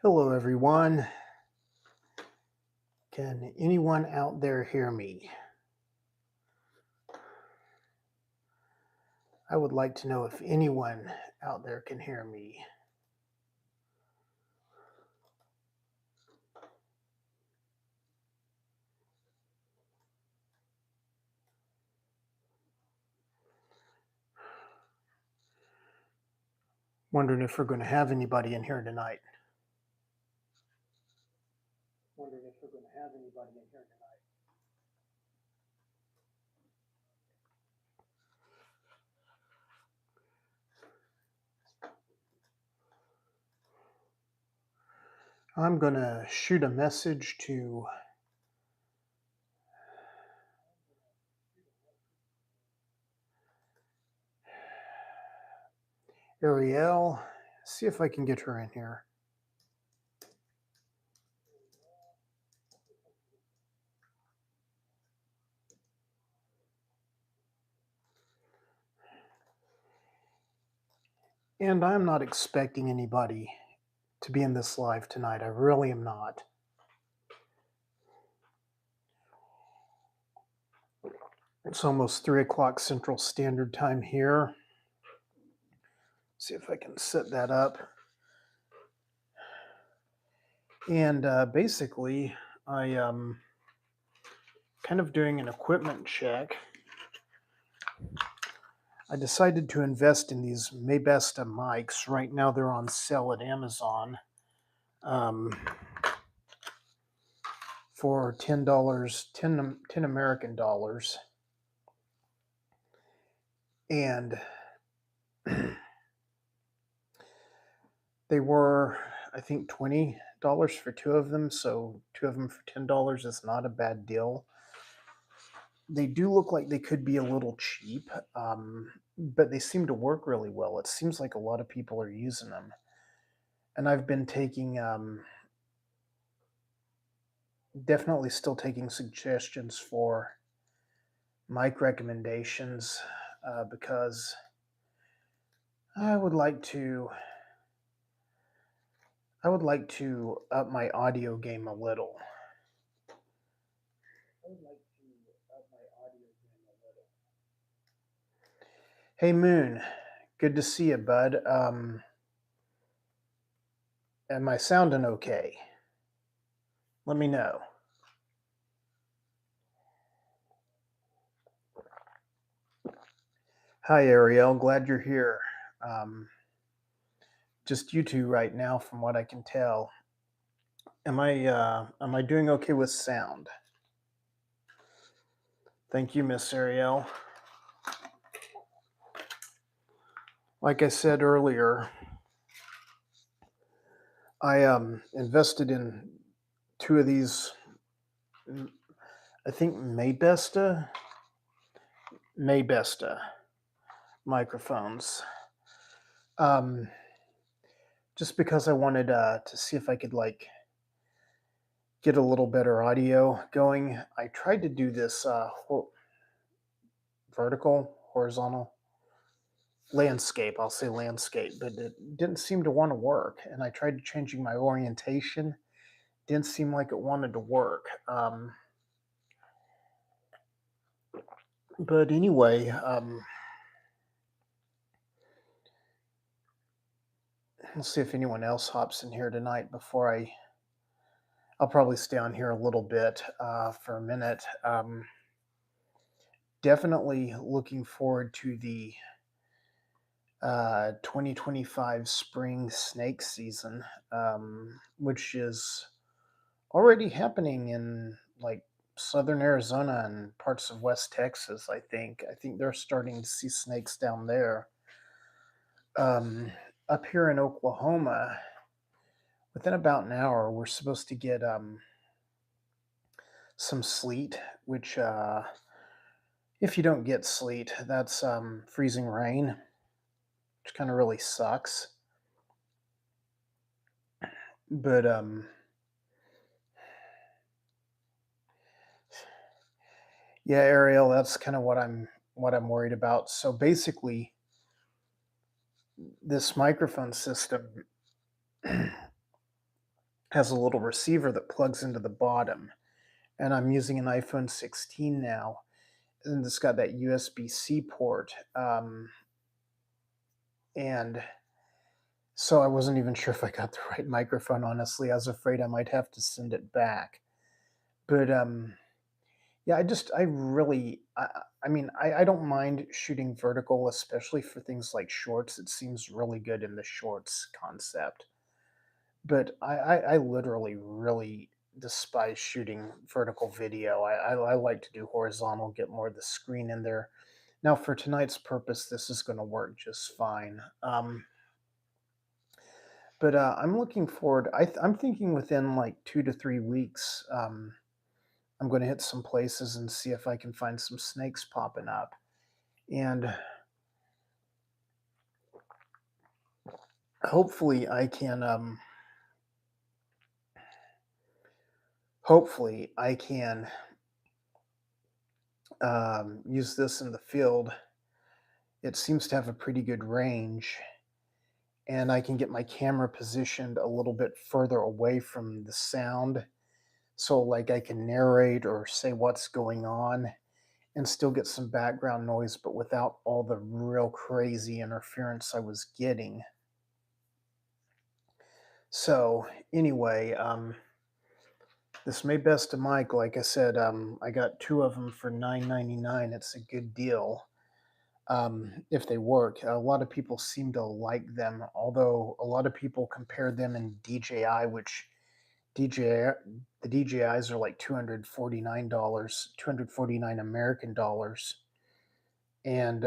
Hello, everyone. Can anyone out there hear me? I would like to know if anyone out there can hear me. Wondering if we're going to have anybody in here tonight. I'm going to shoot a message to Ariel, see if I can get her in here. And I'm not expecting anybody to be in this live tonight. I really am not. It's almost 3 o'clock Central Standard Time here. See if I can set that up. And basically, I kind of doing an equipment check. I decided to invest in these Maybesta mics. Right now they're on sale at Amazon for $10, 10 American dollars. And they were, I think, $20 for two of them. So two of them for $10 is not a bad deal. They do look like they could be a little cheap, but they seem to work really well. It seems like a lot of people are using them. And I've been taking, definitely still taking suggestions for mic recommendations because I would like to up my audio game a little. Hey Moon, good to see you, bud. Am I sounding okay? Let me know. Hi Ariel, glad you're here. Just you two right now, from what I can tell. Am I doing okay with sound? Thank you, Miss Ariel. Like I said earlier, I invested in two of these, I think Maybesta microphones. Just because I wanted to see if I could get a little better audio going. I tried to do this horizontal landscape. I'll say landscape, but it didn't seem to want to work. And I tried changing my orientation. Didn't seem like it wanted to work. But anyway, let's see if anyone else hops in here tonight before I'll probably stay on here a little bit for a minute. Definitely looking forward to the 2025 spring snake season, which is already happening in like southern Arizona and parts of West Texas. I think they're starting to see snakes down there. Up here in Oklahoma, within about an hour, we're supposed to get some sleet, which if you don't get sleet, that's freezing rain, which kind of really sucks. But yeah, Ariel, that's kind of what I'm worried about. So basically, this microphone system has a little receiver that plugs into the bottom. And I'm using an iPhone 16 now, and it's got that USB-C port. And so I wasn't even sure if I got the right microphone, honestly. I was afraid I might have to send it back. But yeah, I really, I mean, I don't mind shooting vertical, especially for things like shorts. It seems really good in the shorts concept. But I literally really despise shooting vertical video. I like to do horizontal, get more of the screen in there. Now, for tonight's purpose, this is going to work just fine. But I'm looking forward. I'm thinking within like 2 to 3 weeks, I'm going to hit some places and see if I can find some snakes popping up. And hopefully, hopefully I can use this in the field. It seems to have a pretty good range, and I can get my camera positioned a little bit further away from the sound, so like I can narrate or say what's going on and still get some background noise, but without all the real crazy interference I was getting. So anyway, this Maybesta mic, like I said, I got two of them for $9.99. It's a good deal if they work. A lot of people seem to like them, although a lot of people compare them in DJI, which DJI the DJIs are like $249, 249 American dollars. And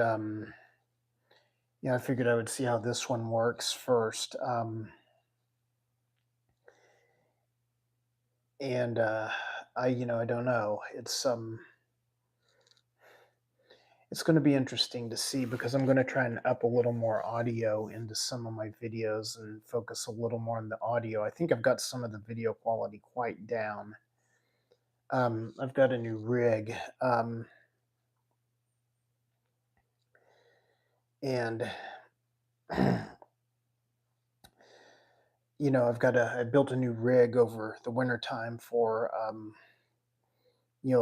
yeah, I figured I would see how this one works first. And I don't know. It's going to be interesting to see because I'm going to try and up a little more audio into some of my videos and focus a little more on the audio. I think I've got some of the video quality quite down. I've got a new rig, and I built a new rig over the winter time for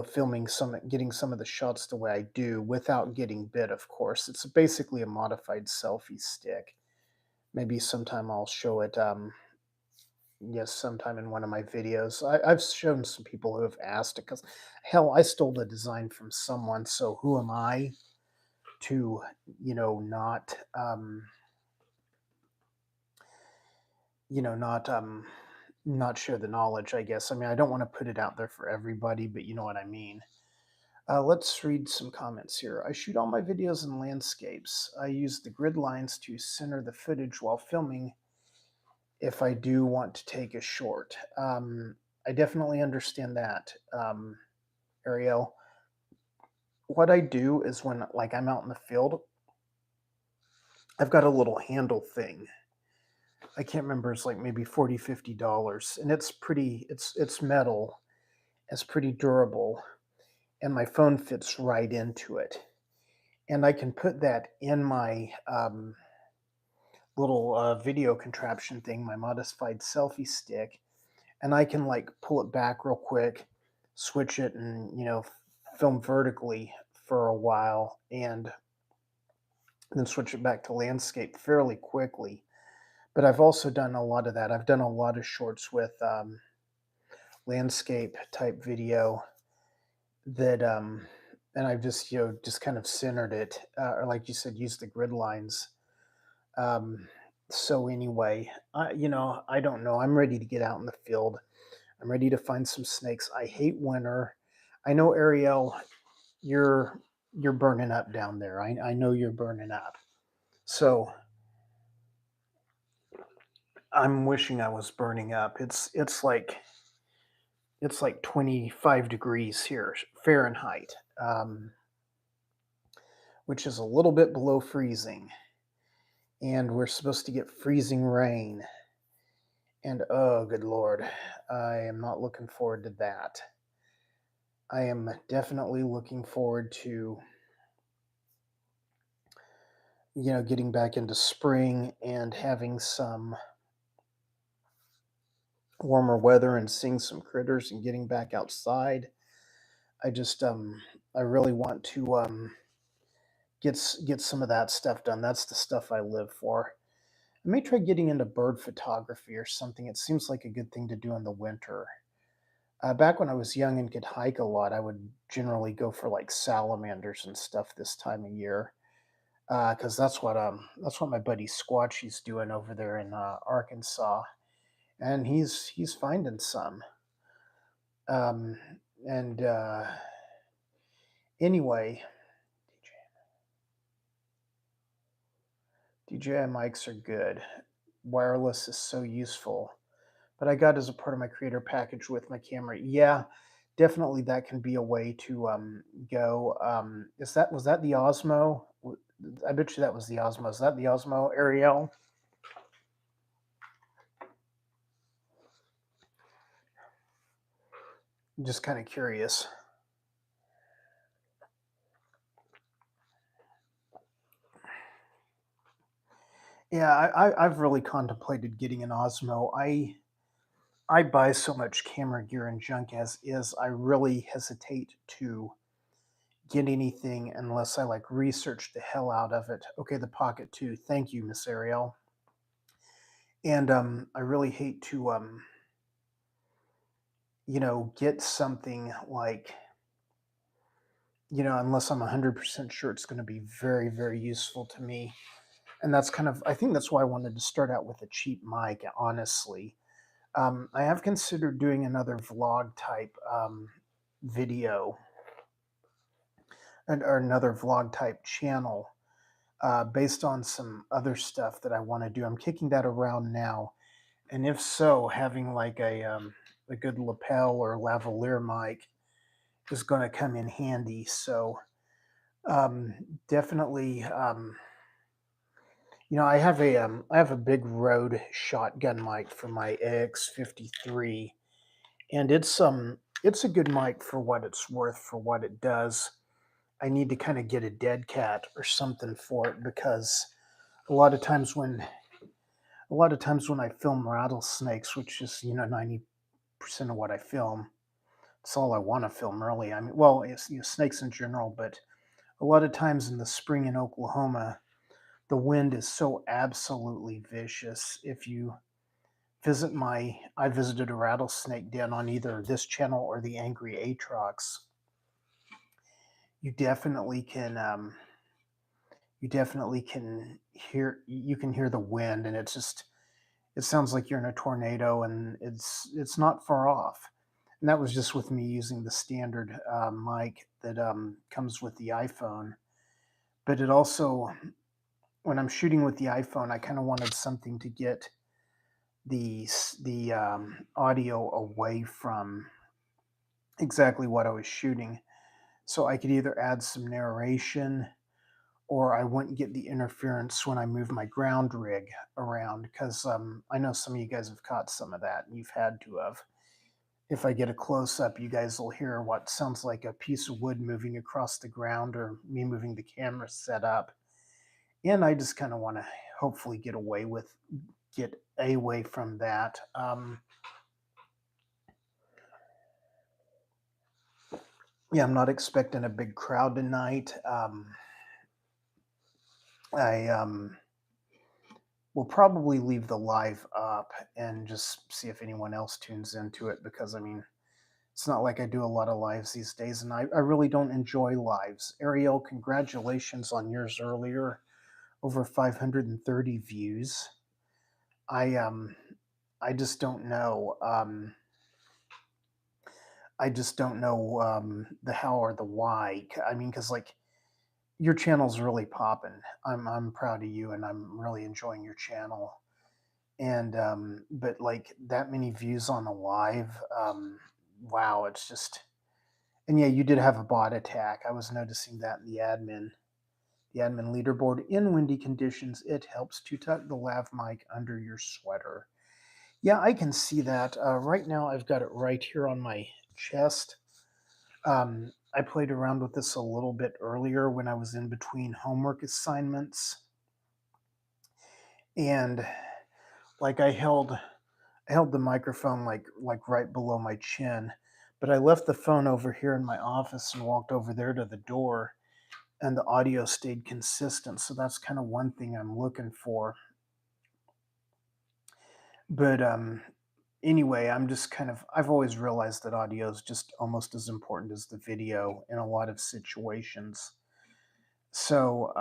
filming getting some of the shots the way I do without getting bit, of course. It's basically a modified selfie stick. Maybe sometime I'll show it. Yes, sometime in one of my videos. I've shown some people who have asked it because, hell, I stole the design from someone. So who am I to, you know, not, you know, not, not share the knowledge? I guess. I mean, I don't want to put it out there for everybody, but you know what I mean. Let's read some comments here. I shoot all my videos in landscapes. I use the grid lines to center the footage while filming if I do want to take a short. I definitely understand that, Ariel. What I do is when like I'm out in the field, I've got a little handle thing. I can't remember, it's like maybe $40, $50. And it's metal, it's pretty durable, and my phone fits right into it. And I can put that in my little video contraption thing, my modified selfie stick, and I can like pull it back real quick, switch it, and film vertically for a while, and then switch it back to landscape fairly quickly. But I've also done a lot of that. I've done a lot of shorts with landscape type video that and I've just kind of centered it, or like you said, use the grid lines. Um, so anyway, I don't know. I'm ready to get out in the field. I'm ready to find some snakes. I hate winter. I know, Ariel, you're you're burning up down there. I know you're burning up. So I'm wishing I was burning up. It's like 25 degrees here Fahrenheit, which is a little bit below freezing. And we're supposed to get freezing rain. And oh, good Lord, I am not looking forward to that. I am definitely looking forward to, getting back into spring and having some warmer weather and seeing some critters and getting back outside. I just I really want to get some of that stuff done. That's the stuff I live for. I may try getting into bird photography or something. It seems like a good thing to do in the winter. Back when I was young and could hike a lot, I would generally go for like salamanders and stuff this time of year, because that's what my buddy Squatchy's doing over there in Arkansas, and he's finding some. Um, and Anyway, DJI mics are good. Wireless is so useful, but I got as a part of my creator package with my camera. Yeah, definitely that can be a way to go. Was that the Osmo? I bet you that was the Osmo. Is that the Osmo, Ariel? I'm just kind of curious. Yeah, I've really contemplated getting an Osmo. I buy so much camera gear and junk as is. I really hesitate to get anything unless I like research the hell out of it. Okay, the Pocket 2. Thank you, Miss Ariel. And I really hate to get something like, unless I'm 100% sure it's going to be very, very useful to me. And that's kind of, I think that's why I wanted to start out with a cheap mic, honestly. I have considered doing another vlog type video or another vlog type channel based on some other stuff that I want to do. I'm kicking that around now. And if so, having like a good lapel or lavalier mic is going to come in handy. So um, definitely, I have a big Rode shotgun mic for my AX53, and it's a good mic for what it's worth for what it does. I need to kind of get a dead cat or something for it because a lot of times when I film rattlesnakes, which is 90% of what I film, it's all I want to film really. I mean, well, it's snakes in general, but a lot of times in the spring in Oklahoma, the wind is so absolutely vicious. If you I visited a rattlesnake den on either this channel or the Angry Atrox. You definitely can you can hear the wind, and it sounds like you're in a tornado, and it's not far off. And that was just with me using the standard mic that comes with the iPhone. But it also, when I'm shooting with the iPhone, I kind of wanted something to get the audio away from exactly what I was shooting, so I could either add some narration or I wouldn't get the interference when I move my ground rig around, because I know some of you guys have caught some of that, and you've had to have. If I get a close up, you guys will hear what sounds like a piece of wood moving across the ground or me moving the camera set up. And I just kind of want to hopefully get away from that. Yeah, I'm not expecting a big crowd tonight. I will probably leave the live up and just see if anyone else tunes into it, because I mean, it's not like I do a lot of lives these days, and I really don't enjoy lives. Ariel, congratulations on yours earlier, over 530 views. I I just don't know. I just don't know the how or the why. I mean, because like your channel's really popping. I'm proud of you, and I'm really enjoying your channel. And but like that many views on a live, wow, it's just. And yeah, you did have a bot attack. I was noticing that in the admin leaderboard. In windy conditions, it helps to tuck the lav mic under your sweater. Yeah, I can see that. Right now, I've got it right here on my chest. I played around with this a little bit earlier when I was in between homework assignments. And like I held I held the microphone like right below my chin, but I left the phone over here in my office and walked over there to the door, and the audio stayed consistent. So that's kind of one thing I'm looking for. But anyway, I'm just kind of I've always realized that audio is just almost as important as the video in a lot of situations. So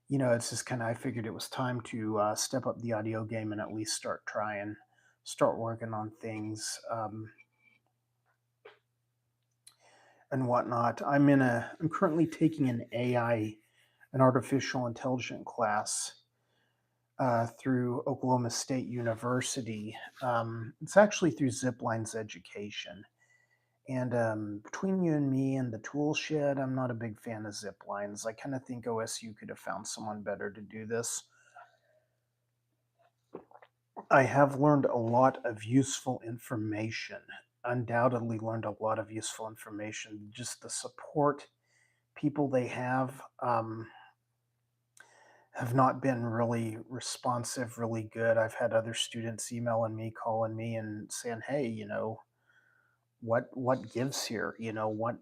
it's just kind of I figured it was time to step up the audio game and at least start working on things and whatnot. I'm currently taking an AI, an artificial intelligence class through Oklahoma State University. It's actually through Zipline's Education. And between you and me and the tool shed, I'm not a big fan of zip lines. I kind of think OSU could have found someone better to do this. I have learned a lot of useful information. Undoubtedly, learned a lot of useful information. Just the support people they have not been really responsive, really good. I've had other students emailing me, calling me, and saying, "Hey, what gives here? I emailed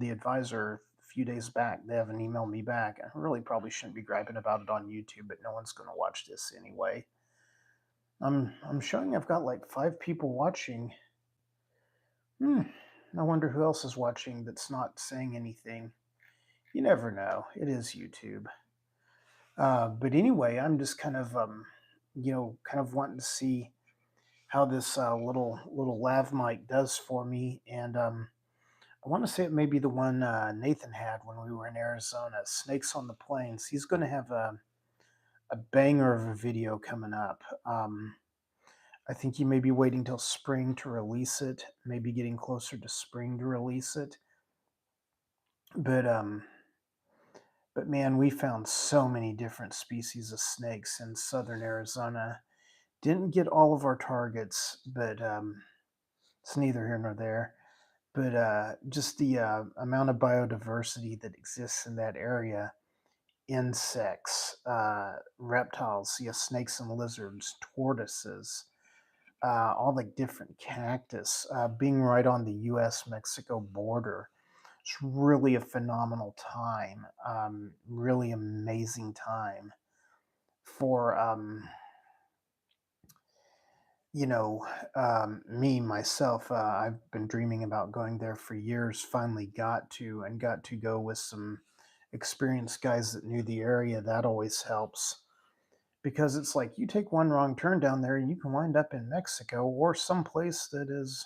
the advisor a few days back. They haven't emailed me back. I really probably shouldn't be griping about it on YouTube, but no one's going to watch this anyway. I'm showing I've got like 5 people watching. Hmm. I wonder who else is watching that's not saying anything. You never know. It is YouTube. But anyway, I'm just kind of wanting to see how this little lav mic does for me, and I want to say it may be the one Nathan had when we were in Arizona. Snakes on the Plains. He's going to have a banger of a video coming up. I think he may be waiting till spring to release it, maybe getting closer to spring to release it. But but man, we found so many different species of snakes in southern Arizona. Didn't get all of our targets, but it's neither here nor there. But just the amount of biodiversity that exists in that area, insects, reptiles, snakes and lizards, tortoises, all the different cactus, being right on the US Mexico border. It's really a phenomenal time, really amazing time for you know, me myself, I've been dreaming about going there for years. Finally got to go with some experienced guys that knew the area. That always helps because it's like you take one wrong turn down there and you can wind up in Mexico or someplace that is,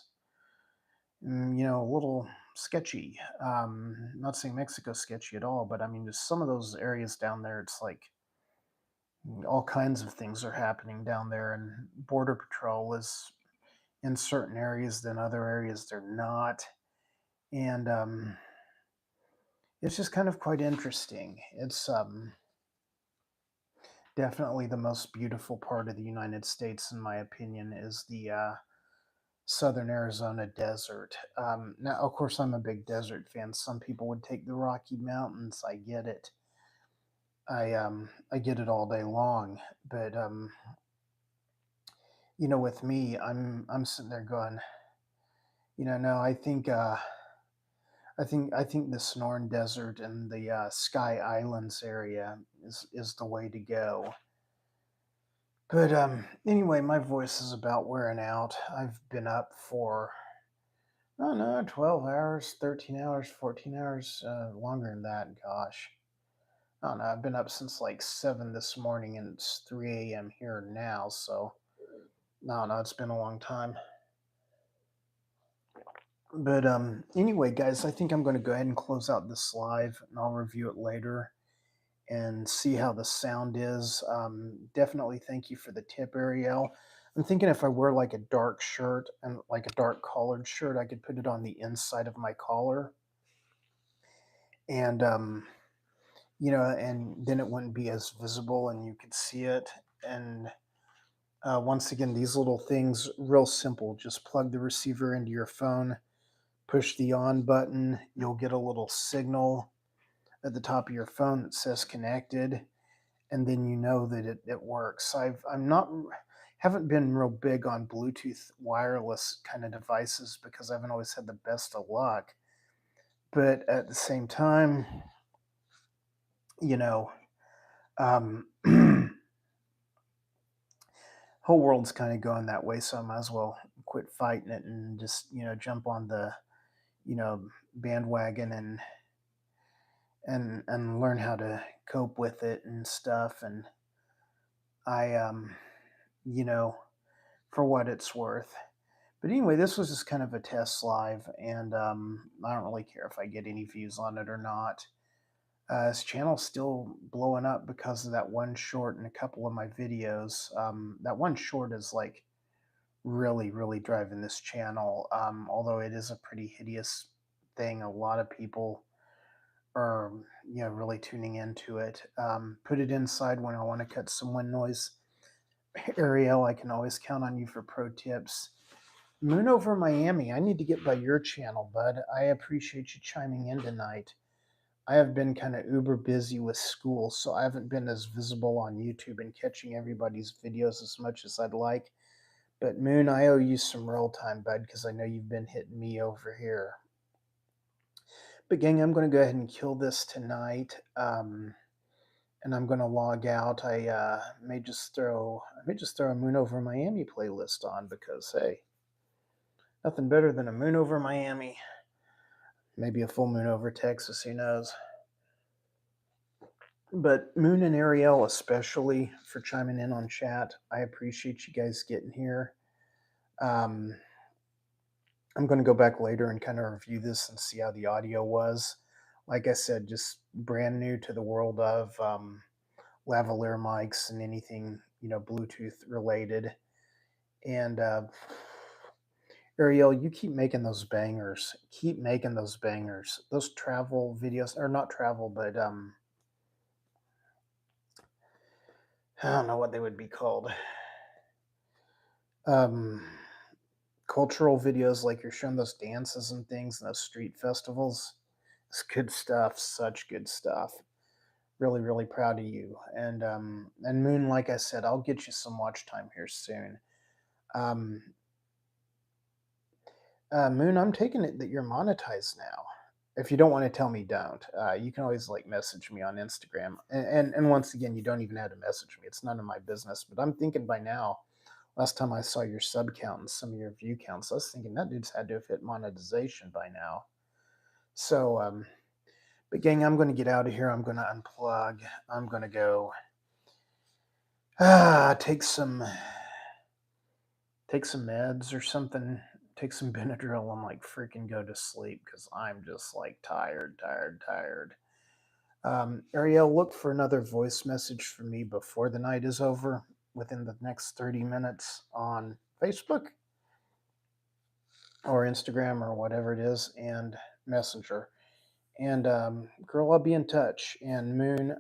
a little sketchy. Not saying Mexico's sketchy at all, but I mean, just some of those areas down there, it's like all kinds of things are happening down there, and Border Patrol is in certain areas than other areas they're not. And it's just kind of quite interesting. It's definitely the most beautiful part of the United States, in my opinion, is the southern Arizona desert. Now, of course, I'm a big desert fan. Some people would take the Rocky Mountains. I get it. I get it all day long. But with me, I'm sitting there going, no, I think the Sonoran Desert and the Sky Islands area is the way to go. But anyway, my voice is about wearing out. I've been up for I don't know, 12 hours, 13 hours, 14 hours, longer than that. Gosh, I don't know. I've been up since like 7 this morning, and it's 3 a.m. here now. So I don't know. It's been a long time. But anyway, guys, I think I'm going to go ahead and close out this live, and I'll review it later and see how the sound is. Definitely thank you for the tip, Ariel. I'm thinking if I wear like a dark shirt and like a dark collared shirt, I could put it on the inside of my collar, and and then it wouldn't be as visible, and you could see it. And once again, these little things, real simple. Just plug the receiver into your phone, push the on button. You'll get a little signal at the top of your phone that says connected. and then you know that it works. I'm not haven't been real big on Bluetooth wireless kind of devices because I haven't always had the best of luck. But at the same time, you know, um, whole world's kind of going that way, so I might as well quit fighting it and just jump on the bandwagon and learn how to cope with it and stuff. And I you know for what it's worth. But anyway, this was just kind of a test live, and I don't really care if I get any views on it or not. His channel's still blowing up because of that one short and a couple of my videos. That one short is like really, really driving this channel. Although it is a pretty hideous thing, a lot of people are really tuning into it. Put it inside when I want to cut some wind noise. Ariel, I can always count on you for pro tips. Moon over Miami, I need to get by your channel, bud. I appreciate you chiming in tonight. I have been kind of uber busy with school, so I haven't been as visible on YouTube and catching everybody's videos as much as I'd like. But Moon, I owe you some roll time, bud, because I know you've been hitting me over here. But gang, I'm going to go ahead and kill this tonight, and I'm going to log out. I may just throw a Moon over Miami playlist on because hey, nothing better than a moon over Miami. Maybe a full moon over Texas, who knows? But Moon and Ariel, especially for chiming in on chat, I appreciate you guys getting here. I'm going to go back later and kind of review this and see how the audio was. Like I said, just brand new to the world of lavalier mics and anything Bluetooth related. And Ariel, you keep making those bangers. Keep making those bangers. Those travel videos, or not travel, but I don't know what they would be called. Cultural videos, like you're showing those dances and things and those street festivals. It's good stuff. Such good stuff. Really, really proud of you. And Moon, like I said, I'll get you some watch time here soon. Um, Moon, I'm taking it that you're monetized now. If you don't want to tell me, don't. You can always like message me on Instagram. And once again, you don't even have to message me. It's none of my business. But I'm thinking by now, last time I saw your sub count and some of your view counts, I was thinking that dude's had to have hit monetization by now. So, but gang, I'm going to get out of here. I'm going to unplug. I'm going to go take some meds or something. Take some Benadryl and like freaking go to sleep because I'm just like tired. Ariel, look for another voice message from me before the night is over within the next 30 minutes on Facebook or Instagram or whatever it is, and Messenger. And girl, I'll be in touch. And Moon,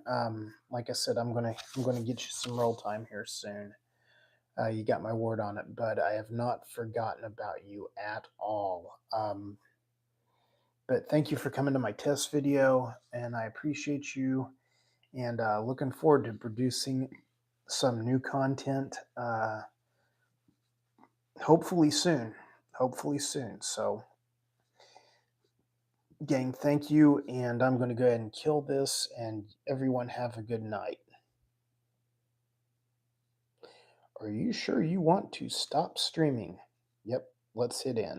like I said, I'm gonna get you some roll time here soon. You got my word on it, but I have not forgotten about you at all. But thank you for coming to my test video, and I appreciate you. And looking forward to producing some new content. Hopefully soon. Hopefully soon. So, gang, thank you. And I'm going to go ahead and kill this. And everyone have a good night. Are you sure you want to stop streaming? Yep, let's hit end.